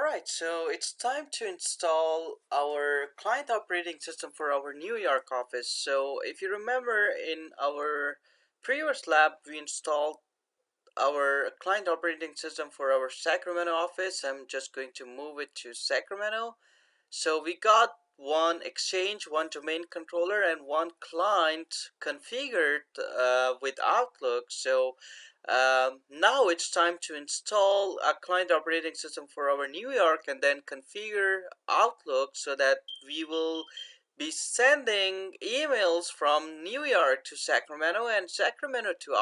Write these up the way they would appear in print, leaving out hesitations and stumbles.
Alright, so it's time to install our client operating system for our New York office. So if you remember in our previous lab, we installed our client operating system for our Sacramento office. I'm just going to move it to Sacramento. So we got one Exchange, one domain controller, and one client configured with Outlook. So now it's time to install a client operating system for our New York and then configure Outlook so that we will be sending emails from New York to Sacramento and Sacramento to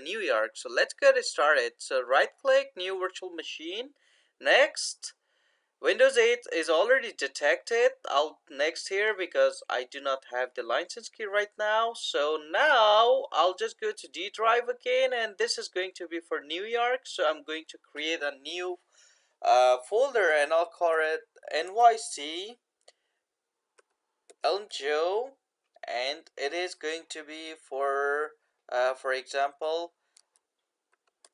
New York. So let's get it started. So right click, new virtual machine, next. Windows 8 is already detected. I'll next here because I do not have the license key right now. So now I'll just go to D drive again, and this is going to be for New York. So I'm going to create a new folder, and I'll call it NYC Elm Joe, and it is going to be for example,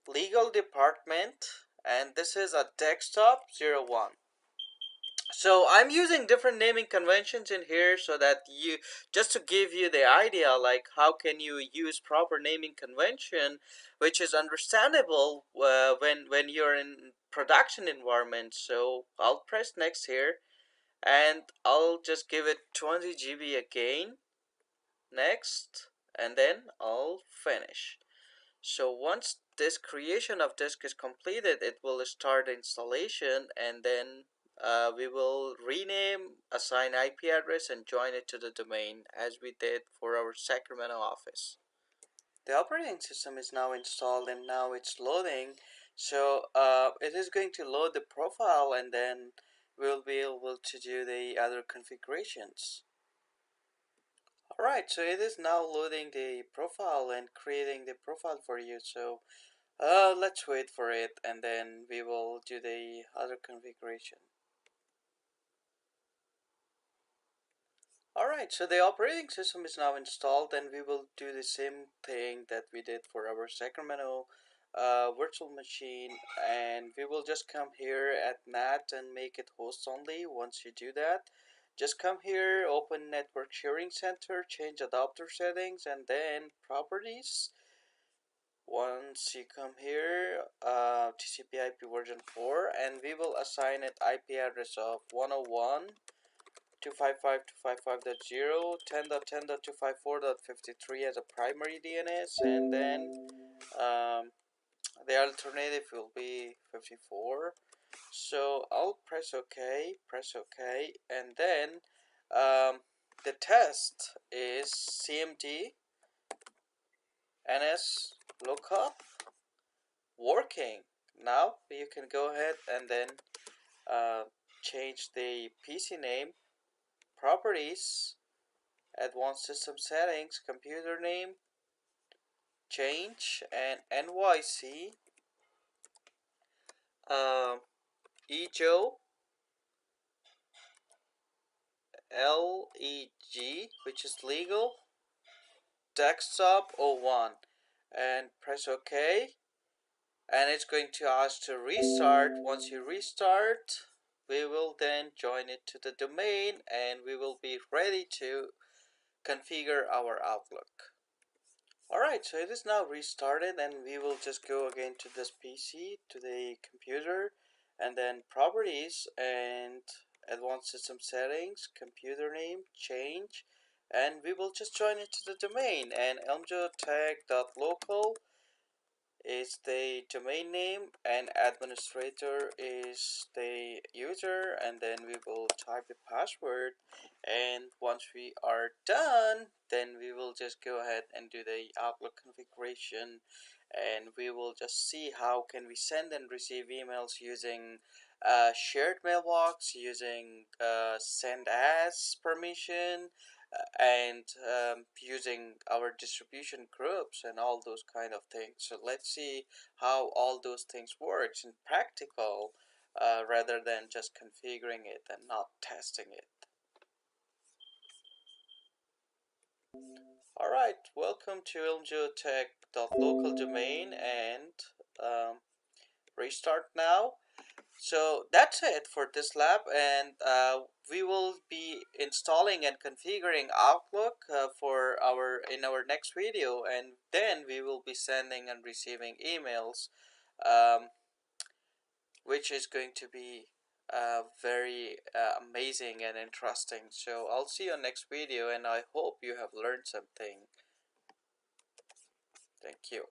legal department, and this is a desktop 01. So I'm using different naming conventions in here so that you just to give you the idea like how can you use proper naming convention which is understandable when you're in production environment. So I'll press next here and I'll just give it 20 GB again, next, and then I'll finish. So once this creation of disk is completed, it will start installation, and then we will rename, assign IP address, and join it to the domain as we did for our Sacramento office. The operating system is now installed and now it's loading. So it is going to load the profile and then we'll be able to do the other configurations. Alright, so it is now loading the profile and creating the profile for you. So let's wait for it and then we will do the other configuration. Alright, so the operating system is now installed and we will do the same thing that we did for our Sacramento virtual machine, and we will just come here at NAT and make it host only. Once you do that, just come here, open network sharing center, change adapter settings, and then properties. Once you come here, TCP IP version 4, and we will assign it IP address of 101.255.255.0, 10.10.254.53 as a primary DNS, and then um, the alternative will be 54. So I'll press OK, and then the test is CMD NS lookup working. Now you can go ahead and then uh, change the PC name, properties, advanced system settings, computer name, change, and NYC, uh, EJO, LEG, which is legal, desktop 01, and press OK. And it's going to ask to restart. Once you restart, we will then join it to the domain and we will be ready to configure our Outlook. Alright, so it is now restarted and we will just go again to this PC, to the computer, and then properties and advanced system settings, computer name, change, and we will just join it to the domain, and elmjotech.local is the domain name and administrator is the user, and then we will type the password, and once we are done then we will just go ahead and do the Outlook configuration, and we will just see how can we send and receive emails using shared mailbox, using send as permission, and using our distribution groups and all those kind of things. So let's see how all those things works in practical, rather than just configuring it and not testing it. Alright, welcome to elmjotech.local domain, and restart now. So that's it for this lab, and we will be installing and configuring Outlook for our in our next video, and then we will be sending and receiving emails, um, which is going to be very amazing and interesting. So I'll see you on next video, and I hope you have learned something. Thank you.